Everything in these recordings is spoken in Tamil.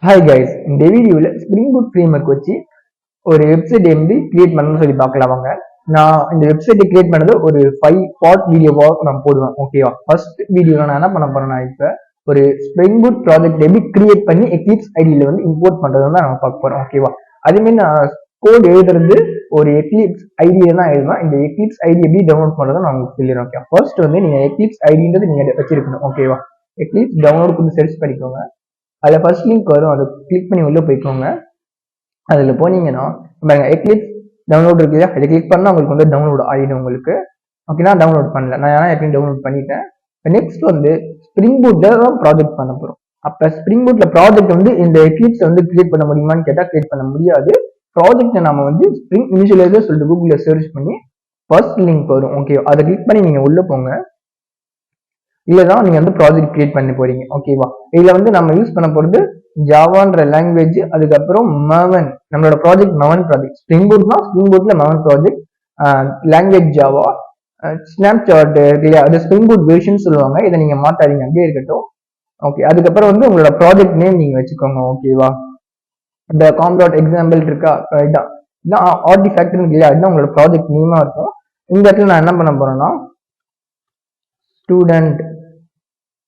ஹாய் கைஸ், இந்த வீடியோவில் ஸ்ப்ரிங் பூட் ஃப்ரேம்வொர்க் வச்சு ஒரு வெப்சைட் எப்படி கிரியேட் பண்ணணும்னு சொல்லி பார்க்கலாம் வாங்க. நான் இந்த வெப்சைட்டை கிரியேட் பண்ணது ஒரு 5 பார்ட் வீடியோவாக நான் போடுவேன். ஓகேவா? ஃபர்ஸ்ட் வீடியோவில் நான் என்ன பண்ண போறேன்னா, இப்போ ஒரு ஸ்ப்ரிங் பூட் ப்ராஜெக்ட் எப்படி கிரியேட் பண்ணி எக்லிப்ஸ் ஐடியில் வந்து இம்போர்ட் பண்ணுறது தான் நம்ம பார்க்க போறோம். ஓகேவா? அதுமாரி நான் கோட் எழுதுறது ஒரு எக்லிப்ஸ் ஐடியில தான் எழுதுவேன். இந்த எக்லிப்ஸ் ஐடி எப்படி டவுன்லோட் பண்ணுறதை நான் உங்களுக்கு சொல்லிடுறேன். ஓகே, ஃபர்ஸ்ட் வந்து நீங்க எக்லிப்ஸ் ஐடின்றது நீங்க வச்சிருக்கணும். ஓகேவா? எக்லிப்ஸ் டவுன்லோட் பண்ணி சர்ச் பண்ணிக்கோங்க. அதில் ஃபர்ஸ்ட் லிங்க் வரும், அதை கிளிக் பண்ணி உள்ளே போய்க்கோங்க. அதில் போனீங்கன்னா பாருங்க எக்லிப்ஸ் டவுன்லோட் இருக்கு, அதை கிளிக் பண்ணால் உங்களுக்கு வந்து டவுன்லோட் ஆகிடும் உங்களுக்கு. ஓகே, நான் டவுன்லோட் பண்ணல, நான் ஏன்னா எப்படியும் டவுன்லோட் பண்ணிட்டேன். நெக்ஸ்ட் வந்து ஸ்ப்ரிங் பூட்ல தான் ப்ராஜெக்ட் பண்ண போகிறோம். அப்போ ஸ்ப்ரிங் பூட்ல ப்ராஜெக்ட் வந்து இந்த எக்லிப்ஸ் வந்து கிரியேட் பண்ண முடியுமான்னு கேட்டால் கிரியேட் பண்ண முடியாது. ப்ராஜெக்டை நம்ம வந்து ஸ்ப்ரிங் இனிஷியலைசர் சொல்லிட்டு கூகுளில் சர்ச் பண்ணி ஃபர்ஸ்ட் லிங்க் வரும். ஓகே, அதை கிளிக் பண்ணி நீங்கள் உள்ளே போங்க. இதுதான் நீங்க வந்து ப்ராஜெக்ட் கிரியேட் பண்ண போறீங்க. ஓகேவா? இதுல வந்து நம்ம யூஸ் பண்ண போறது ஜாவான்ற லாங்குவேஜ், அதுக்கப்புறம் மவன். நம்மளோட ப்ராஜெக்ட் மவன் ப்ராஜெக்ட். ஸ்ப்ரிங் பூட்னா ஸ்ப்ரிங் பூட்ல Maven project, language Java, Snapchat இல்லையா, அது ஸ்ப்ரிங் பூட் வெர்ஷன் சொல்லுவாங்க. இதை நீங்க மாத்தாதீங்க, அப்படியே இருக்கட்டும். ஓகே, அதுக்கப்புறம் வந்து உங்களோட ப்ராஜெக்ட் நேம் நீங்க வச்சுக்கோங்க. ஓகேவா? இந்த காம்டாட் எக்ஸாம்பிள் இருக்கா, இதான் ஆர்டிஃபேக்ட் இல்லையா, அதுதான் உங்களோட ப்ராஜெக்ட் நேமா இருக்கும். இந்த இடத்துல நான் என்ன பண்ண போறேன்னா ஸ்டூடெண்ட்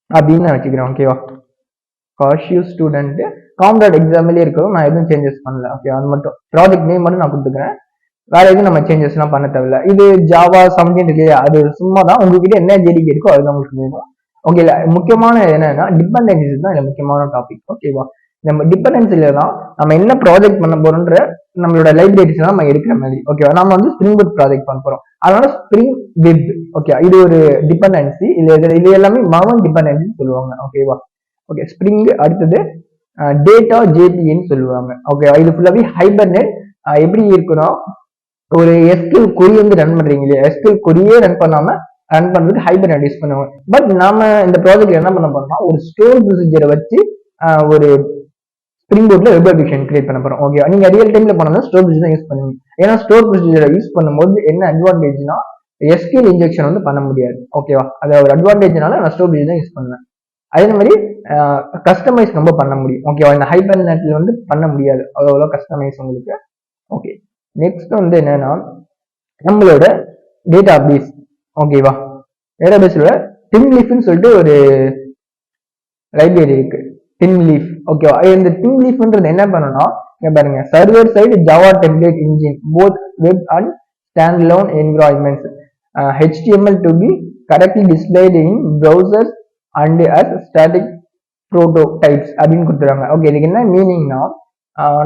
அப்படின்னு நான் வச்சுக்கிறேன். ஓகேவா? காஷிவ் ஸ்டூடெண்ட் காம்டாட் எக்ஸாம்பிளே இருக்கிறோம், நான் எதுவும் சேஞ்சஸ் பண்ணல. ஓகே, அது மட்டும் ப்ராஜெக்ட் நேம் மட்டும் நான் கொடுத்துக்கிறேன். வேற எதுவும் நம்ம சேஞ்சஸ்லாம் பண்ண தேவையில்ல. இது ஜாவா 17 இல்லையா, அது சும்மா தான். உங்ககிட்ட என்ன ஜேடிக்கு இருக்கோ அதுதான் உங்களுக்கு வேணும். ஓகே, முக்கியமான என்னன்னா டிபெண்டன்சிஸ் தான் இதுல முக்கியமான டாபிக். ஓகேவா? நம்ம டிபெண்டன்சில தான் நம்ம என்ன ப்ராஜெக்ட் பண்ண போறோன்ற நம்மளோட லைப்ரரிஸ் நம்ம எடுக்கிற மாதிரி. ஓகேவா? நம்ம வந்து ஸ்ப்ரிங் பூட் ப்ராஜெக்ட் பண்ண போறோம், அதனால ஸ்ப்ரிங் வெப். ஓகே, இது ஒரு டிபெண்டன்சி. இது எல்லாமே மவன் டிபெண்டன்சி சொல்லுவாங்க. ஓகேவா? ஓகே, ஸ்ப்ரிங் அடுத்தது டேட்டா ஜேபின்னு சொல்லுவாங்க. ஓகே, இது ஃபுல்லாவே ஹைபர்நெட். எப்படி இருக்குன்னா, ஒரு எஸ்கியூஎல் கொரி வந்து ரன் பண்றீங்க இல்லையா, எஸ்கியூஎல் கொரியே ரன் பண்ணாம ரன் பண்றதுக்கு ஹைபர்நெட் யூஸ் பண்ணுவாங்க. பட் நாம இந்த ப்ராஜெக்ட் என்ன பண்ண போறோம்னா, ஒரு ஸ்டோர் ப்ரொசீஜரை வச்சு ஒரு ஸ்ப்ரிங் பூட்ல வெப் அப்ளிகேஷன் கிரியேட் பண்ண போறோம். ஓகே, நீங்க ரியல் டைம்ல பண்ணணும் ஸ்டோர் ப்ரொசீஜர் யூஸ் பண்ணுவீங்க. ஏன்னா ஸ்டோர் ப்ரொசீஜரை யூஸ் பண்ணும்போது என்ன அட்வான்டேஜ்னா எஸ்கியூஎல் இன்ஜெக்ஷன் வந்து பண்ண முடியாது. ஓகேவா? அது ஒரு அட்வான்டேஜ்னால நான் ஸ்டோர் ப்ரொசீஜர் தான் யூஸ் பண்ணுவேன். அதே மாதிரி கஸ்டமைஸ் ரொம்ப பண்ண முடியும். ஓகேவா? இந்த ஹைபர் நெட்ல வந்து பண்ண முடியாது அவ்வளோ கஸ்டமைஸ் உங்களுக்கு. ஓகே, நெக்ஸ்ட் வந்து என்னன்னா நம்மளோட டேட்டா பேஸ். ஓகேவா? டேட்டா பேஸ்ல திம்லீஃப்னு சொல்லிட்டு ஒரு லைப்ரரி இருக்கு, திம்லீஃப். ஓகேவா? இந்த திம்லீஃப்ன்றது என்ன பண்ணணும்னா, இங்க பாருங்க, server side Java template engine both web and stand alone environments, HTML to be correctly displayed in browsers and as static prototypes அப்படின்னு கொடுத்துருவாங்க. ஓகே, இதுக்கு என்ன மீனிங்னா,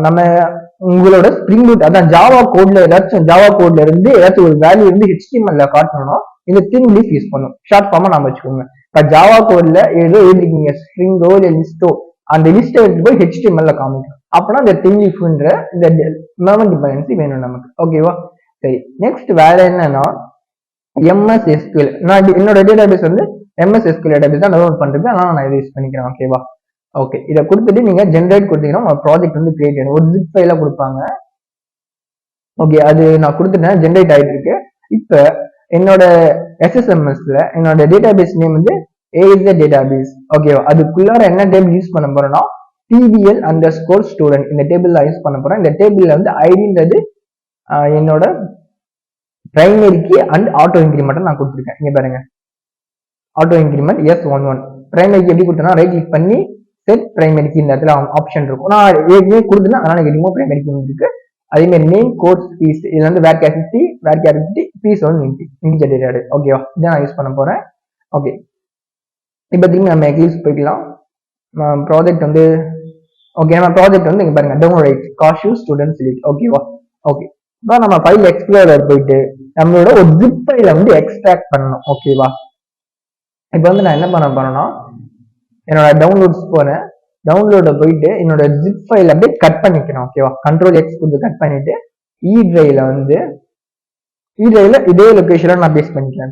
நம்ம உங்களோட ஸ்ப்ரிங் பூட் அதான் ஜாவா கோட்ல ஏதாச்சும் ஜாவா கோட்ல இருந்து ஏதாச்சும் ஒரு வேல்யூ இருந்து HTML காட்டணும்னா இந்த திம்லீஃப் யூஸ் பண்ணும். ஷார்ட் ஃபார்மா நாம வச்சுக்கோங்க. இப்ப ஜாவா கோட்ல ஏதோ எழுதிருக்கீங்க ஸ்ட்ரிங்கோ இல்ல லிஸ்டோ, அந்த லிஸ்ட்டை எடுத்து போய் HTML காமிக்கணும். அப்படின்னா இந்த திம்லீஃப்ன்ற இந்த மவன் டிபெண்டன்சி வேணும் நமக்கு. ஓகேவா? சரி, நெக்ஸ்ட் வேற என்னன்னா MSSQL. நான் என்னோட டேட்டாபேஸ் வந்து MSSQL டேட்டாபேஸ் தான் டவுன்லோட் பண்றது, அதனால நான் இதை யூஸ் பண்ணிக்கிறேன். ஓகேவா? ஓகே, இதை கொடுத்துட்டு நீங்க ஜென்ரேட் கொடுத்தீங்கன்னா உங்க ப்ராஜெக்ட் வந்து கிரியேட் ஆகும். ஒரு ஜிப் ஃபைலா கொடுப்பாங்க. ஓகே, அது நான் கொடுத்துட்டேன், ஜென்ரேட் ஆயிட்டு இருக்கு. இப்ப என்னோட SSMSல என்னோட டேட்டாபேஸ் நேம் வந்து AZ டேட்டாபேஸ். ஓகேவா? அதுக்குள்ளார என்ன டேபிள் யூஸ் பண்ண போறேன்னா TBL_student இந்த டேபிள் தான் யூஸ் பண்ண போறேன். இந்த டேபிள்ல வந்து ஐடின்றது என்னோட primary key and auto increment நான் கொடுத்துருக்கேன். இங்க பாருங்க, auto increment S11. Primary key எப்படி கொடுத்தேன்னா ரைட் கிளிக் பண்ணி செட் பிரைமரி கீ, இந்த இடத்துல ஆப்ஷன் இருக்கும். நான் ஏற்கனவே கொடுத்துருந்தேன், அதனால எனக்கு ரிமூவ் பிரைமரி கீ இருக்கு. அதே மாதிரி நேம் கோர்ஸ் ஃபீஸ், இதுல வந்து வேர் கேர்50 ஃபீஸ் வந்து இன்டிஜர் டேட்டா. ஓகேவா? இதான் நான் யூஸ் பண்ண போறேன். ஓகே, இப்போ திரும்பி நம்ம எக்லிப்ஸ் போய்க்கலாம். ப்ராஜெக்ட் வந்து ஓகே, நம்ம ப்ராஜெக்ட் வந்து இங்க பாருங்க, டவுன்லோட் காஷிவ் ஸ்டூடெண்ட் சொல்லிட்டு. ஓகேவா? ஓகே, இப்போ நம்ம ஃபைல் எக்ஸ்ப்ளோரர் போயிட்டு நம்மளோட ஒரு ஜிப் ஃபைல வந்து எக்ஸ்ட்ராக்ட் பண்ணணும். ஓகேவா? இப்போ வந்து நான் என்ன பண்ண போறேன்னா, என்னோட டவுன்லோட்ஸ் போறேன், டவுன்லோட போயிட்டு என்னோட ஜிப் ஃபைல் அப்படியே கட் பண்ணிக்கிறேன். ஓகேவா? Ctrl+X கொடுத்து கட் பண்ணிட்டு இ-டிரைவ்ல வந்து இதே லொகேஷன்ல நான் பேஸ்ட் பண்ணிக்கிறேன்.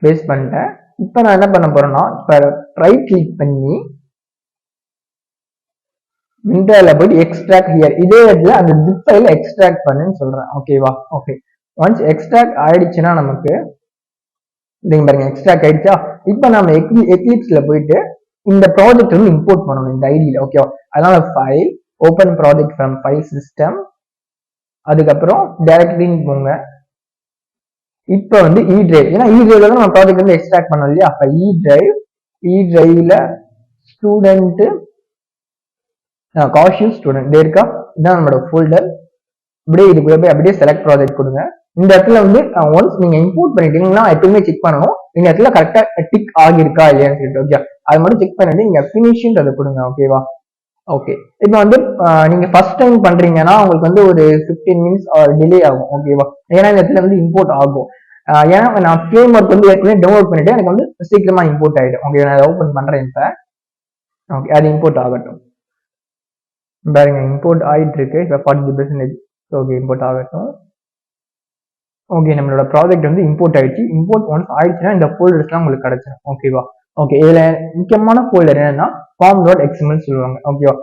பேஸ்ட் பண்ணிட்டேன். இப்போ நான் என்ன பண்ண போறேன்னா, இப்போ ரைட் கிளிக் பண்ணி விண்டோல போயிட்டு எக்ஸ்ட்ராக்ட் ஹியர், இதே இடத்துல அந்த ஜிப் ஃபைல எக்ஸ்ட்ராக்ட் பண்ணுன்னு சொல்றேன். ஓகேவா? ஓகே, ஒன்ஸ் எக்ஸ்ட்ராக்ட் ஆயிடுச்சுன்னா நமக்கு பாருங்க எக்ஸ்ட்ராக்ட் ஆயிடுச்சா. இப்போ நம்ம எக்லிப்ஸ்ல போயிட்டு இந்த ப்ராஜெக்ட் வந்து இம்போர்ட் பண்ணணும் இந்த ஐடியில. ஓகேவா? அதனால file open project from file system, அதுக்கப்புறம் டைரக்டரின்னு போங்க. இப்போ வந்து இ டிரைவ், ஏன்னா இ டிரைவ்ல தான் நம்ம ப்ராஜெக்ட் வந்து எக்ஸ்ட்ராக்ட் பண்ணோம் இல்லையா? அப்ப இ டிரைவ்ல ஸ்டூடெண்ட் காஷியஸ் ஸ்டூடெண்ட் இருக்கா, இதான் நம்மளோட ஃபோல்டர். அப்படியே இதுக்குள்ள போய் அப்படியே செலக்ட் ப்ராஜெக்ட் கொடுங்க. இந்த இடத்துல வந்து ஒன்ஸ் நீங்க இம்போர்ட் பண்ணிட்டீங்கன்னா எப்பவுமே செக் பண்ணணும் இந்த இடத்துல கரெக்டா டிக் ஆகிருக்கா இல்லையான்னு சொல்லிட்டு. ஓகே, அது மட்டும் செக் பண்ணிட்டு நீங்க ஃபினிஷ்ன்றதை கொடுங்க. ஓகேவா? ஓகே, இப்போ வந்து நீங்க ஃபர்ஸ்ட் டைம் பண்றீங்கன்னா உங்களுக்கு வந்து ஒரு 15 மினிட்ஸ் டிலே ஆகும். ஓகேவா? ஏன்னா இந்த இடத்துல வந்து இம்போர்ட் ஆகும். ஏன்னா நான் ஃப்ரேம் ஒர்க் வந்து ஏற்கனவே டவுன்லோட் பண்ணிட்டு எனக்கு வந்து சீக்கிரமா இம்போர்ட் ஆயிடும். ஓகே, நான் அதை ஓப்பன் பண்றேன் இப்ப. ஓகே, அது இம்போர்ட் ஆகட்டும். பாருங்க இம்போர்ட் ஆயிட்டு இருக்கு. இப்போ 40%. ஓகே, இம்போர்ட் ஆகட்டும். ஓகே, நம்மளோட ப்ராஜெக்ட் வந்து இம்போர்ட் ஆயிடுச்சு. இம்போர்ட் ஒன்ஸ் ஆயிடுச்சுன்னா இந்த ஃபோல்டர்ஸ்லாம் உங்களுக்கு கிடைச்சிடும். ஓகேவா? ஓகே, இதுல முக்கியமான ஃபோல்டர் என்னன்னா form.xml சொல்லுவாங்க. ஓகேவா?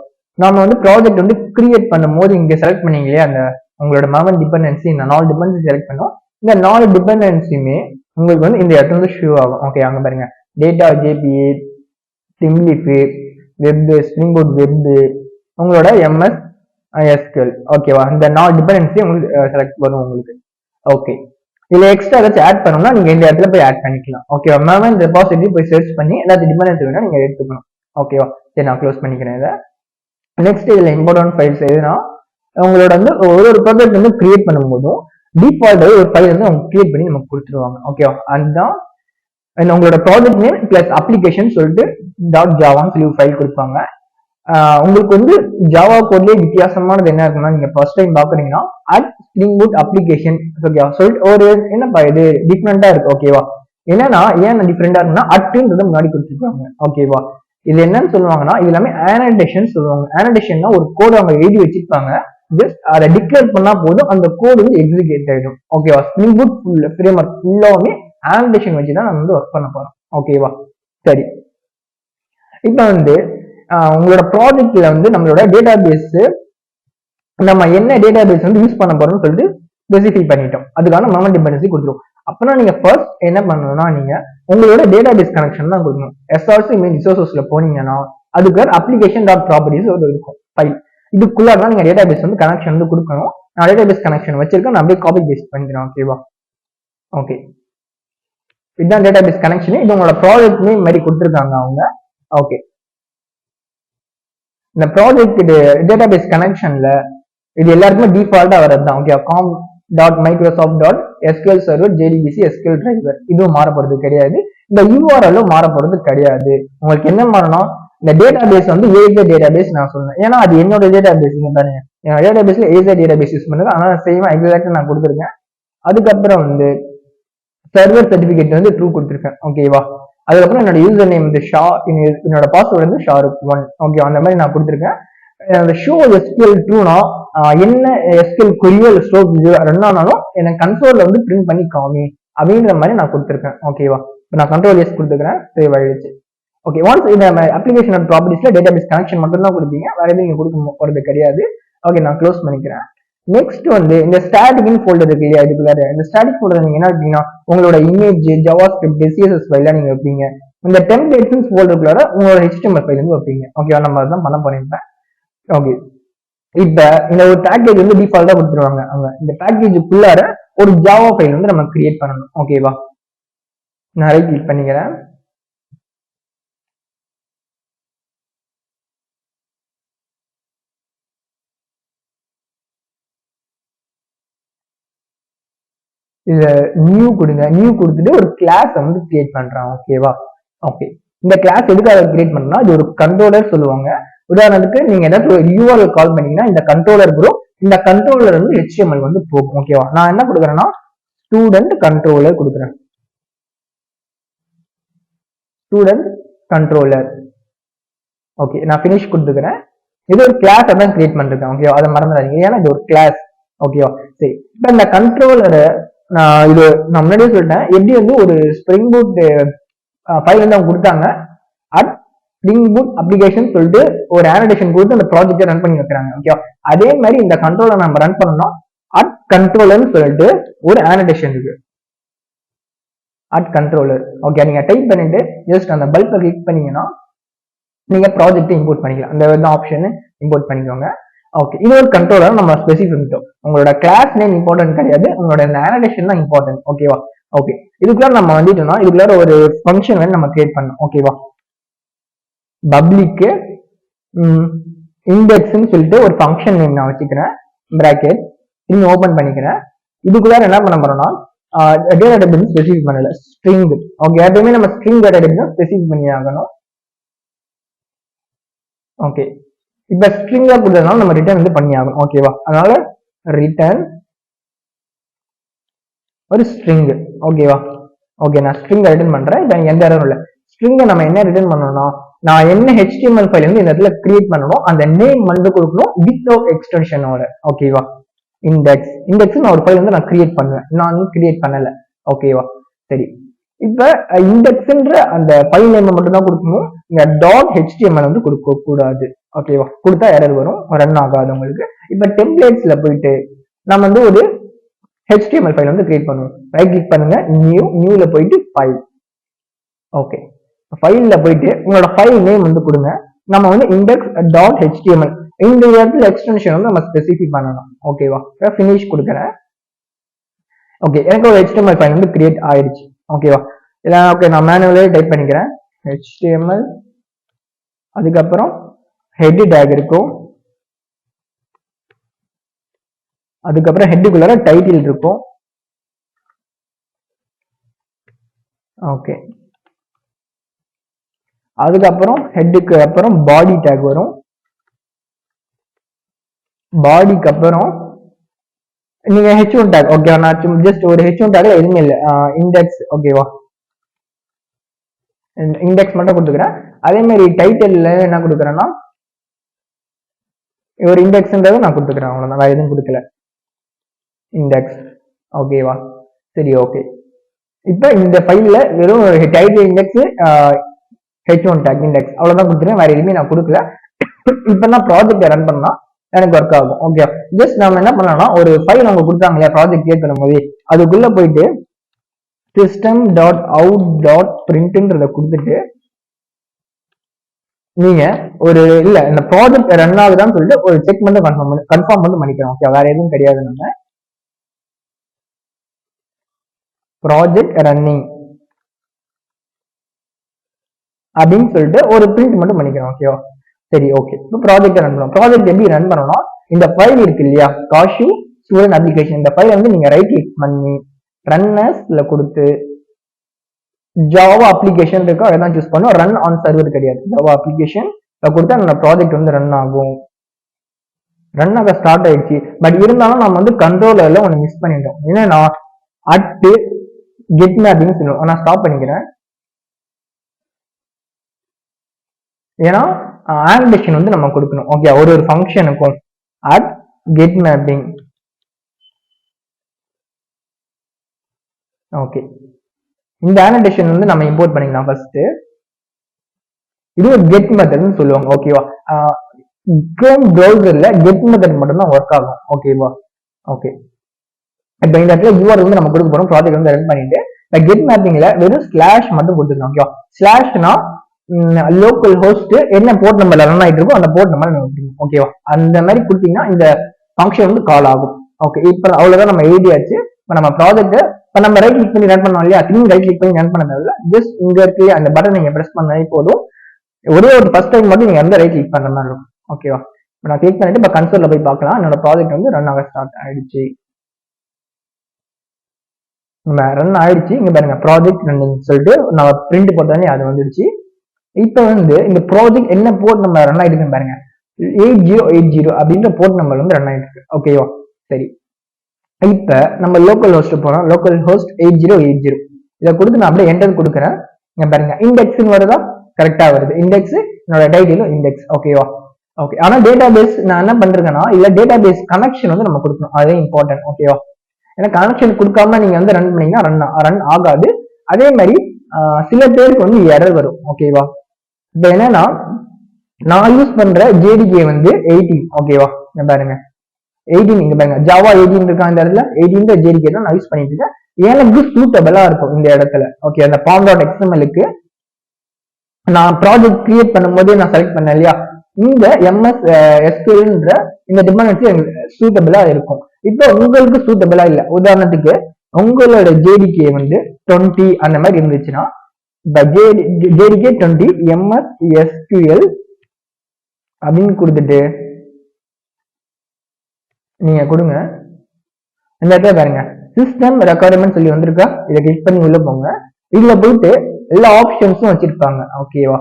நாம வந்து ப்ராஜெக்ட் வந்து கிரியேட் பண்ணும் போது இங்க செலக்ட் பண்ணீங்க இல்லையா, அந்த உங்களோட Maven டிபெண்டன்சி, இந்த 4 டிபெண்டன்சி செலக்ட் பண்ணோம். இந்த 4 டிபெண்டன்சியுமே உங்களுக்கு வந்து இந்த இடத்துல வந்து ஷோ ஆகும். ஓகே, அங்க பாருங்க data JBA, Thymeleaf, web, spring boat web, உங்களோட MSSQL. ஓகேவா? இந்த 4 டிபெண்டன்சி உங்களுக்கு செலக்ட் வரும் உங்களுக்கு. ஓகே, இதுல எக்ஸ்ட்ரா ஏதாச்சும் ஆட் பண்ணணும்னா நீங்க இந்த இடத்துல போய் ஆட் பண்ணிக்கலாம். ஓகேவா? Maven ரெபாசிட்டரி போய் சர்ச் பண்ணி எல்லாத்தையும் டிபெண்டன்சி வேணா நீங்க எடுத்துக்கணும். ஓகேவா? சரி, நான் க்ளோஸ் பண்ணிக்கிறேன் இதை. நெக்ஸ்ட் இதுல இம்பார்ட்டன்ட் ஃபைல்ஸ் எதுனா, உங்களோட வந்து ஒரு ப்ராஜெக்ட் வந்து கிரியேட் பண்ணும்போதும் டிஃபால்ட் ஒரு ஃபைல் வந்து அவங்க கிரியேட் பண்ணி நமக்கு கொடுத்துருவாங்க. ஓகேவா? அதுதான் உங்களோட ப்ராஜெக்ட் நேம் பிளஸ் அப்ளிகேஷன் சொல்லிட்டு .javaன்னு சொல்லி ஃபைல் கொடுப்பாங்க. உங்களுக்கு வந்து ஜாவா கோட்லயே வித்தியாசமானது என்ன இருக்குன்னா, நீங்க ஃபர்ஸ்ட் டைம் பாக்குறீங்கன்னா ஸ்ப்ரிங் பூட் அப்ளிகேஷன் ஓகேவா சொல்லிட்டு ஒரு என்னப்பா இது டிஃப்ரெண்டா இருக்கு. ஓகேவா? என்னன்னா ஏன் டிஃப்ரெண்டா இருக்குன்னா அட்டுன்றது முன்னாடி கொடுத்துருக்காங்க. ஓகேவா? இது என்னன்னு சொல்லுவாங்கன்னா இது எல்லாமே ஆனடேஷன் சொல்லுவாங்க. ஆனடேஷன்னா ஒரு கோடு அவங்க எழுதி வச்சிருப்பாங்க, ஜஸ்ட் அதை டிக்ளேர் பண்ணா போதும் அந்த கோடு வந்து எக்ஸிக்யூட் ஆயிடும். ஓகேவா? ஸ்ப்ரிங் பூட் ஃப்ரேம் ஒர்க் ஃபுல்லாவே ஆனடேஷன் வச்சுதான் நம்ம வந்து ஒர்க் பண்ண போறோம். ஓகேவா? சரி, இப்ப வந்து உங்களோட ப்ராஜெக்ட்ல வந்து நம்மளோட டேட்டா பேஸ் நம்ம என்ன டேட்டா பேஸ் வந்து யூஸ் பண்ண போறோம்னு சொல்லிட்டு ஸ்பெசிஃபை பண்ணிட்டோம். அதுக்கான Maven டிபெண்டன்சி கொடுத்துரும். அப்பனா நீங்க ஃபர்ஸ்ட் என்ன பண்ணணும்னா நீங்க உங்களோட டேட்டா பேஸ் கனெக்ஷன் தான் கொடுக்கணும். எஸ்ஆர்சி மெயின் ரிசோர்சஸ்ல போனீங்கன்னா அதுக்கு அப்ளிகேஷன் டாட் ப்ராப்பர்ட்டிஸ் ஒரு இருக்கும் ஃபைல். இதுக்குள்ள தான் நீங்க டேட்டா பேஸ் வந்து கனெக்ஷன் வந்து கொடுக்கணும். நான் டேட்டா பேஸ் கனெக்ஷன் வச்சிருக்கேன், நான் அப்படியே காப்பி பேஸ்ட் பண்ணிக்கிறேன். ஓகேவா? ஓகே, இதுதான் டேட்டா பேஸ் கனெக்ஷன். இது உங்களோட ப்ராஜெக்ட் நேம் மாதிரி கொடுத்துருக்காங்க அவங்க. ஓகே, இந்த ப்ராஜெக்ட் டேட்டா பேஸ் கனெக்ஷன்ல இது எல்லாருக்குமே டிஃபால்ட்டா வரது தான். Okay, com.microsoft.sql server jdbc sql driver இதுவும் மாற போறது கிடையாது. இந்த யூஆர்எல்லும் மாற போறது கிடையாது. உங்களுக்கு என்ன மாறணும், இந்த டேட்டா பேஸ் வந்து ஏஜே டேட்டா பேஸ் நான் சொல்றேன். ஏன்னா அது என்னோட டேட்டா பேஸ் தானே, என் டேட்டா பேஸ்ல ஏஜே டேட்டா பேஸ் யூஸ் பண்ணுங்க. அதனால சேமா எக்ஸாக்டா நான் கொடுத்துருக்கேன். அதுக்கப்புறம் வந்து சர்வர் சர்டிபிகேட் வந்து ட்ரூ கொடுத்துருக்கேன். ஓகேவா? அதுக்கப்புறம் என்னோட யூசர் நேம் வந்து என்னோட பாஸ்வேர்டு வந்து ஷாருக்1. ஓகே, அந்த மாதிரி நான் கொடுத்துருக்கேன். ஷோ எஸ்கியூஎல் ட்ரூனா என்ன எஸ்கியூஎல் கொரியோ இல்லை ஸ்டோப் ரெண்டானாலும் எனக்கு கன்சோல்ல வந்து பிரிண்ட் பண்ணி காமி அப்படின்ற மாதிரி நான் கொடுத்துருக்கேன். ஓகேவா? இப்போ நான் கண்ட்ரோல் எஸ் கொடுத்துருக்கேன், சேவ் ஆயிடுச்சு. ஓகே, ஒன்ஸ் இந்த அப்ளிகேஷன் ப்ராப்பர்ட்டிஸ்ல டேட்டா பேஸ் கனெக்ஷன் மட்டும் தான் கொடுப்பீங்க, வேற எதுவும் நீங்க கொடுக்க போறது கிடையாது. ஓகே, நான் க்ளோஸ் பண்ணிக்கிறேன். நெக்ஸ்ட் வந்து இந்த ஸ்டாட்டிக் ஃபோல்டர் இருக்கு இல்லையா, இதுக்குள்ள இந்த ஸ்டாட்டிக் ஃபோல்டர் நீங்க என்ன வைப்பீங்கன்னா உங்களோட இமேஜ், ஜாவா ஸ்கிரிப்ட், சிஎஸ்எஸ் ஃபைல நீங்க வைப்பீங்க. இந்த டெம்ப்ளேட்ஸ் ஃபோல்டருக்குள்ள உங்களோட HTML ஃபைல் வந்து வைப்பீங்க. ஓகேவா? நம்ம அதான் பண்ண போறேன். ஓகே, இப்ப இந்த ஒரு பேக்கேஜ் வந்து டிஃபால்ட்டா கொடுத்துருவாங்க. அவங்க இந்த பேக்கேஜுக்குள்ளார ஒரு ஜாவா ஃபைல் வந்து நம்ம கிரியேட் பண்ணணும். ஓகேவா? நான் ரைட் கிளிக் பண்ணிக்கிறேன். இதுல நியூ கொடுங்க. நியூ கொடுத்துட்டு ஒரு கிளாஸ் வந்து கிரியேட் பண்றேன். ஓகேவா? ஓகே, இந்த கிளாஸ் எதுக்காக கிரியேட் பண்ணா, இது ஒரு கண்ட்ரோலர் சொல்லுவாங்க. உதாரணத்துக்கு நீங்க ஏதாச்சும் ஒரு யூஆர்எல் கால் பண்ணீங்கன்னா இந்த கண்ட்ரோலர் வரும். இந்த கண்ட்ரோலர் வந்து HTML வந்து போகும். ஓகேவா? நான் என்ன கொடுக்குறேன்னா ஸ்டூடெண்ட் கண்ட்ரோலர் கொடுக்குறேன். Student controller. ஓகே, நான் ஃபினிஷ் கொடுத்துக்கிறேன். இது ஒரு கிளாஸ் தான் கிரியேட் பண்ணிருக்கேன். ஓகேவா? அதை மறந்துடாதீங்க, ஏன்னா இது ஒரு கிளாஸ். ஓகேவா? சரி, இப்ப இந்த கண்ட்ரோலரை இது நான் முன்னாடியே சொல்லிட்டேன் எப்படி வந்து ஒரு ஸ்ப்ரிங் பூட் ஃபைல் வந்து அவங்க கொடுத்தாங்க. அட் ஸ்ப்ரிங் பூட் அப்ளிகேஷன் சொல்லிட்டு ஒரு ஆனடேஷன் கொடுத்து அந்த ப்ராஜெக்டை ரன் பண்ணி வைக்கிறாங்க. ஓகே, அதே மாதிரி இந்த கண்ட்ரோலர் நம்ம ரன் பண்ணணும். அட் கண்ட்ரோலர்னு சொல்லிட்டு ஒரு ஆனடேஷன் இருக்கு. At controller. ஓகே, நீங்க டைப் பண்ணிட்டு ஜஸ்ட் அந்த பல்பை கிளிக் பண்ணீங்கன்னா நீங்க ப்ராஜெக்ட் இம்போர்ட் பண்ணிக்கலாம். அந்த ஆப்ஷன் இம்போர்ட் பண்ணிக்கோங்க. ஓகே, இது ஒரு கண்ட்ரோலர் நம்ம ஸ்பெசிஃபை பண்ணிட்டோம். உங்களோட கிளாஸ் நேம் இம்பார்ட்டன்ட் கிடையாது, உங்களோட ஆனடேஷன் தான் இம்பார்ட்டன்ட். ஓகேவா? ஓகே, இதுக்குள்ள நம்ம வந்துட்டோம்னா இதுக்குள்ள ஒரு ஃபங்க்ஷன் வந்து நம்ம கிரியேட் பண்ணணும். ஓகேவா? பப்ளிக் இண்டெக்ஸ்ன்னு சொல்லிட்டு ஒரு ஃபங்க்ஷன் நேம் நான் வச்சுக்கிறேன், பிராக்கெட் இன்னும் ஓபன் பண்ணிக்கிறேன். இதுக்குள்ள என்ன பண்ண போறோம்னா டேட்டா டைப் ஸ்பெசிஃபை பண்ணல, ஸ்ட்ரிங். ஓகே, எப்பவுமே நம்ம ஸ்ட்ரிங் டேட்டா டைப் ஸ்பெசிஃபை பண்ணி ஆகணும். ஓகே, இப்ப ஸ்ட்ரிங்கா கொடுத்ததுனால நம்ம ரிட்டர்ன் வந்து பண்ணி ஆகணும். ஓகேவா? அதனால ரிட்டர்ன் ஒரு ஸ்ட்ரிங். ஓகேவா? ஓகே, நான் ஸ்ட்ரிங் ரிட்டர்ன் பண்றேன். இப்ப எந்த எரரும் இல்லை. ஸ்ட்ரிங்கை நம்ம என்ன ரிட்டர்ன் பண்ணணும்னா நான் என்ன HTML ஃபைல் வந்து இந்த இடத்துல கிரியேட் பண்ணணும், அந்த நேம் வந்து கொடுக்கணும் வித்தவுட் எக்ஸ்டென்ஷனோட. ஓகேவா? இண்டெக்ஸ் நான் ஒரு ஃபைல் வந்து நான் கிரியேட் பண்ணுவேன், நான் கிரியேட் பண்ணல. ஓகேவா? சரி, இப்ப இண்டெக்ஸ்ன்ற அந்த ஃபைல் நேம் மட்டும் தான் கொடுக்கணும், இந்த .html வந்து கொடுக்க கூடாது. ஓகேவா? கொடுத்தா எரர் வரும், ரன் ஆகாது உங்களுக்கு. இப்ப டெம்ப்ளேட்ஸ்ல போயிட்டு நம்ம வந்து ஒரு HTML ஃபைல் வந்து கிரியேட் பண்ணுவோம். ரைட் கிளிக் பண்ணுங்க, நியூல போயிட்டு ஃபைல். ஓகே, ஃபைல்ல போயிட்டு உங்களோட ஃபைல் நேம் வந்து கொடுங்க. நம்ம வந்து index.html இந்த இடத்துல எக்ஸ்டென்ஷன் வந்து நம்ம ஸ்பெசிஃபை பண்ணணும். ஓகேவா? ஃபினிஷ் கொடுக்குறேன். ஓகே, எனக்கு ஒரு HTML ஃபைல் வந்து கிரியேட் ஆயிடுச்சு. ஓகேவா? இதான். ஓகே, நான் மேனுவலே டைப் பண்ணிக்கிறேன் HTML. அதுக்கப்புறம் ஹெட் டேக் இருக்கும், அதுக்கப்புறம் ஹெட்டுக்குள்ளார டைட்டில் இருக்கும். ஓகே, அதுக்கப்புறம் ஹெட்டுக்கு அப்புறம் பாடி டேக் வரும். பாடிக்கு அப்புறம் நீங்க H1 டேக். ஓகே, நான் ஜஸ்ட் ஒரு H1 டேக்ல எதுவுமே இல்லை, இண்டெக்ஸ். ஓகேவா? இண்டெக்ஸ் மட்டும் கொடுத்துக்கிறேன். அதே மாதிரி டைட்டில்ல என்ன கொடுக்குறேன்னா ஒரு இண்டெக்ஸ்ன்றது நான் கொடுத்துக்கிறேன், அவ்வளவுதான், வேற எதுவும் கொடுக்கல, இண்டெக்ஸ். ஓகேவா? சரி, ஓகே. இப்ப இந்த ஃபைல்ல வெறும் title index, H1 take index அவ்வளவுதான் கொடுத்துருக்கேன், வேற எதுவுமே நான் கொடுக்கல. இப்ப நான் ப்ராஜெக்ட் ரன் பண்ணா எனக்கு ஒர்க் ஆகும். ஓகே, ஜஸ்ட் நம்ம என்ன பண்ணலாம்னா ஒரு ஃபைல் அவங்க கொடுத்தாங்க இல்லையா ப்ராஜெக்ட் கிரியேட் பண்ணும்போது, அதுக்குள்ள போயிட்டு system.out.printன்றத கொடுத்துட்டு நீங்க ஒரு இல்ல இந்த ப்ராஜெக்ட் ரன் ஆகுதான்னு சொல்லிட்டு ஒரு செக் மட்டும் கன்ஃபார்ம் வந்து பண்ணிக்கிறோம். ஓகே, வேற எதுவும் கிடையாது. நம்ம ப்ராஜெக்ட் ரன்னிங் அப்படின்னு சொல்லிட்டு ஒரு பிரிண்ட் மட்டும் பண்ணிக்கிறோம். ஓகேவா? சரி, ஓகே. இப்போ ப்ராஜெக்ட் ரன் பண்ணுவோம். ப்ராஜெக்ட் எப்படி ரன் பண்ணணும்னா இந்த ஃபைல் இருக்கு இல்லையா, காஷிவ் ஸ்டூடெண்ட் அப்ளிகேஷன், இந்த ஃபைல் வந்து நீங்க ரைட் கிளிக் பண்ணி ரன்னர்ஸ்ல கொடுத்து ஜாவா அப்ளிகேஷன் இருக்கோ அதான் சூஸ் பண்ணுவோம். ரன் ஆன் சர்வர் கிடையாது, ஜாவா அப்ளிகேஷன் கொடுத்தா நம்ம ப்ராஜெக்ட் வந்து ரன் ஆகும். ரன் ஆக ஸ்டார்ட் ஆயிடுச்சு. பட் இருந்தாலும் நம்ம வந்து கண்ட்ரோலர்ல ஒன்று மிஸ் பண்ணிட்டோம். ஏன்னா get mapping சொல்லுவோம், நான் ஸ்டாப் பண்ணிக்கிறேன். ஏன்னா ஆனடேஷன் வந்து நம்ம கொடுக்கணும். ஓகே, ஒரு ஃபங்க்ஷனுக்கும் get mapping. ஓகே, இந்த ஆனடேஷன் வந்து நம்ம இம்போர்ட் பண்ணிக்கலாம் ஃபர்ஸ்ட். இது ஒரு கெட் மெத்தட்னு சொல்லுவாங்க. ஓகேவா? குரோம் ப்ரௌசர்ல கெட் மெத்தட் மட்டும் தான் ஒர்க் ஆகும். ஓகேவா? ஓகே, இப்போ இந்த இடத்துல யூஆர் வந்து நம்ம கொடுக்க போறோம், ப்ராஜெக்ட் வந்து ரன் பண்ணிட்டு கெட் மேப்பிங்ல வெறும் ஸ்லாஷ் மட்டும் கொடுத்துருக்கோம். ஓகேவா? ஸ்லாஷ்னா லோக்கல் ஹோஸ்ட் என்ன போர்ட் நம்பர்ல ரன் ஆயிட்டு இருக்கோ அந்த போர்ட் நம்பர் நம்ம. ஓகேவா? அந்த மாதிரி கொடுத்தீங்கன்னா இந்த ஃபங்க்ஷன் வந்து கால் ஆகும். ஓகே, இப்போ அவ்வளவுதான், நம்ம எழுதியாச்சு. இப்போ நம்ம ப்ராஜெக்ட் இப்போ நம்ம ரைட் கிளிக் பண்ணி ரன் பண்ணோம் இல்லையா, திரும்பி ரைட் கிளிக் பண்ணி ரன் பண்ணதில்ல, ஜஸ்ட் இங்க இருக்கு அந்த பட்டன் நீங்க பிரஸ் பண்ணாலே போதும். ஒரே ஒரு ஃபர்ஸ்ட் டைம் மட்டும் நீங்க ரைட் கிளிக் பண்ற மாதிரி இருக்கும். ஓகேவா? இப்போ நான் கிளிக் பண்ணிட்டு இப்போ கன்சோல்ல போய் பார்க்கலாம், என்னோட ப்ராஜெக்ட் வந்து ரன் ஆக ஸ்டார்ட் ஆயிடுச்சு. நம்ம ரன் ஆயிடுச்சு. இங்க பாருங்க ப்ராஜெக்ட் ரன்னிங் சொல்லிட்டு நம்ம பிரிண்ட் போட்டோன்னே அது வந்துடுச்சு. இப்போ வந்து இந்த ப்ராஜெக்ட் என்ன போர்ட் நம்பர் ரன் ஆயிட்டு இருக்கு பாருங்க, 8080 அப்படின்ற போர்ட் நம்பர் வந்து ரன் ஆயிட்டு இருக்கு. ஓகேவா? சரி, இப்ப நம்ம லோக்கல் ஹோஸ்ட் போறோம், லோக்கல் ஹோஸ்ட் 8080 இதை கொடுத்து நான் அப்படியே என்டர் கொடுக்குறேன். இங்க பாருங்க இண்டெக்ஸ் வருதா, கரெக்டா வருது இண்டெக்ஸ், என்னோட டைட்டிலும் இண்டெக்ஸ். ஓகேவா? ஓகே, ஆனா டேட்டா பேஸ் நான் என்ன பண்றேன்னா இல்ல டேட்டா பேஸ் கனெக்ஷன் வந்து நம்ம கொடுக்கணும், அதே இம்பார்ட்டன்ட். ஓகேவா? ஏன்னா கனெக்ஷன் கொடுக்காம நீங்க வந்து ரன் பண்ணீங்கன்னா ரன் ஆகாது. அதே மாதிரி சில பேருக்கு வந்து எரர் வரும். ஓகேவா? இப்போ என்னன்னா நான் யூஸ் பண்ற ஜேடிகே வந்து 18. ஓகேவா? பாருங்க 18, இங்க பாருங்க ஜாவா 18 இருக்கா, இந்த இடத்துல 18 ஜேடிகே தான் நான் யூஸ் பண்ணிட்டு இருக்கேன். எனக்கு சூட்டபிளா இருக்கும் இந்த இடத்துல. ஓகே, அந்த form.xml நான் ப்ராஜெக்ட் கிரியேட் பண்ணும்போது நான் செலக்ட் பண்ணேன் இல்லையா, இந்த MSSQL இந்த டிபெண்டன்சி எனக்கு சூட்டபிளா இருக்கும். இப்போ உங்களுக்கு சூட்டபிளா இல்ல. உதாரணத்துக்கு உங்களோட JDK வந்து 20 அந்த மாதிரி இருந்துச்சுன்னா, JDK 20 MSSQL அப்படின்னு கொடுத்துட்டு நீங்க கொடுங்க. இந்த இடத்துல பாருங்க சிஸ்டம் ரெக்குயர்மெண்ட் சொல்லி வந்திருக்கா, இதை கிளிக் பண்ணி உள்ள போங்க. இதுல போயிட்டு எல்லா ஆப்ஷன்ஸும் வச்சிருப்பாங்க. ஓகேவா,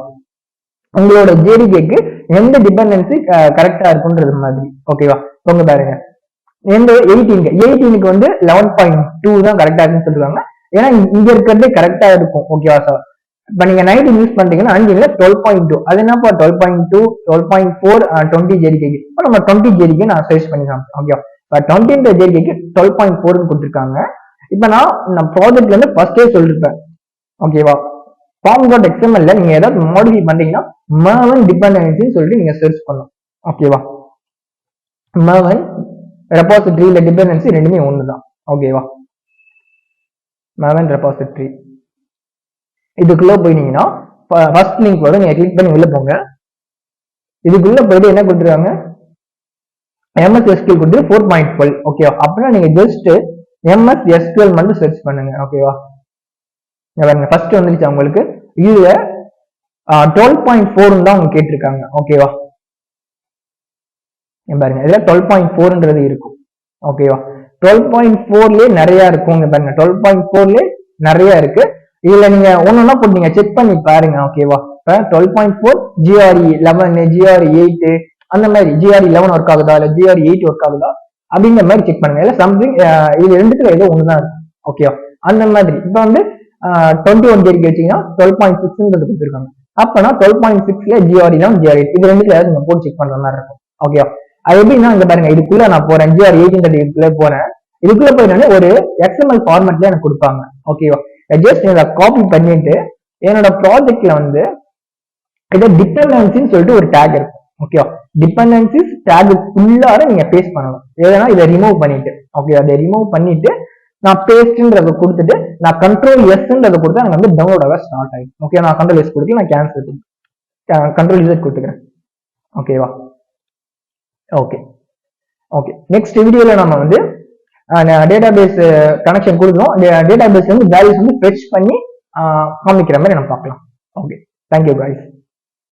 உங்களோட JDK எந்த டிபெண்டன்சி கரெக்டா இருக்குன்றது மாதிரி. ஓகேவா, உங்க பாருங்க எந்த 18க்கு வந்து 11.2 தான் கரெக்டா இருக்குன்னு சொல்லுவாங்க. ஏன்னா இங்க இருக்கிறதே கரெக்டா இருக்கும். ஓகேவா சார், இப்ப நீங்க 19 யூஸ் பண்றீங்கன்னா 5 12.2, அது என்னப்பா 12.2 12.4 20 JDK. இப்போ நம்ம 20 JDK நான் சர்ச் பண்ணிக்கலாம். ஓகேவா, இப்போ 20 JDK 12.4 கொடுத்துருக்காங்க. இப்போ நான் ப்ராஜெக்ட்ல இருந்து ஃபர்ஸ்டே சொல்லிருப்பேன். ஓகேவா, form.xml நீங்க ஏதாவது மாடிஃபை பண்றீங்கன்னா Maven டிபெண்டன்சின்னு சொல்லிட்டு நீங்க சர்ச் பண்ணணும். ஓகேவா, Maven ரெபாசிட்டரி இல்ல டிபெண்டன்சி ரெண்டுமே ஒண்ணுதான். ஓகேவா, Maven ரெபாசிட்டரி இதுக்குள்ள போயிட்டீங்கன்னா ஃபர்ஸ்ட் லிங்க் வரும், நீங்க கிளிக் பண்ணி உள்ள போங்க. இதுக்குள்ள போயிட்டு என்ன கொடுத்துருக்காங்க, MSSQL கொடுத்து 4.12. ஓகேவா, அப்படின்னா நீங்க ஜஸ்ட் MSSQL மட்டும் சர்ச் பண்ணுங்க. ஓகேவா, ஃபர்ஸ்ட் வந்துருச்சு உங்களுக்கு. இதுல 12.4 தான் அவங்க கேட்டிருக்காங்க. ஓகேவா, பாருங்க இதுல 12.4ன்றது இருக்கும். ஓகேவா, 12.4லயே நிறைய இருக்கும். பாருங்க 12.4லயே நிறைய இருக்கு. இதுல நீங்க ஒன்னொன்னா போட்டு நீங்க செக் பண்ணி பாருங்க. ஓகேவா, 12.4 GRE 11 GRE 8 அந்த மாதிரி GRE 11 ஒர்க் ஆகுதா இல்ல GRE 8 ஒர்க் ஆகுதா அப்படிங்கிற மாதிரி செக் பண்ணுங்க. இல்ல சம்திங் இது ரெண்டுத்துல ஏதோ ஒண்ணுதான் இருக்கும். ஓகேவா, அந்த மாதிரி இப்ப வந்து 21 JDK வச்சீங்கன்னா 12.6 கொடுத்துருக்காங்க. அப்பனா 12.6ல GRE 11 GRE 8 இது ரெண்டுல நீங்க போட்டு செக் பண்ற மாதிரி இருக்கும். ஓகேவா, அது எப்படின்னா இங்க பாருங்க இதுக்குள்ள நான் போறேன், GRE 18 போறேன். இதுக்குள்ள போயிட்டு ஒரு XML ஃபார்மேட்ல எனக்கு கொடுப்பாங்க. ஓகேவா, ஜஸ்ட் இதை காப்பி பண்ணிட்டு என்னோட ப்ராஜெக்ட்ல வந்து இதை டிபெண்டன்சின்னு சொல்லிட்டு ஒரு டேக் இருக்கும். ஓகேவா, டிபெண்டன்சிஸ் டேக் ஃபுல்லார நீங்க பேஸ்ட் பண்ணணும். எதனா இதை ரிமூவ் பண்ணிட்டு. ஓகே, அதை ரிமூவ் பண்ணிட்டு நான் பேஸ்ட்ன்றதை கொடுத்துட்டு நான் Ctrl Sன்றதை கொடுத்தா எனக்கு வந்து டவுன்லோட் ஆக ஸ்டார்ட் ஆயிடும். ஓகே, நான் Ctrl S கொடுத்து நான் கேன்சல் Ctrl Z கொடுத்துக்கிறேன். ஓகேவா, ஓகே ஓகே நெக்ஸ்ட் வீடியோல நம்ம வந்து டேட்டாபேஸ் கனெக்ஷன் கொடுக்கணும். டேட்டாபேஸ் வந்து வேல்யூஸ் வந்து ஃபெட்ச் பண்ணி காமிக்கிற மாதிரி நம்ம பார்க்கலாம். Okay, thank you guys.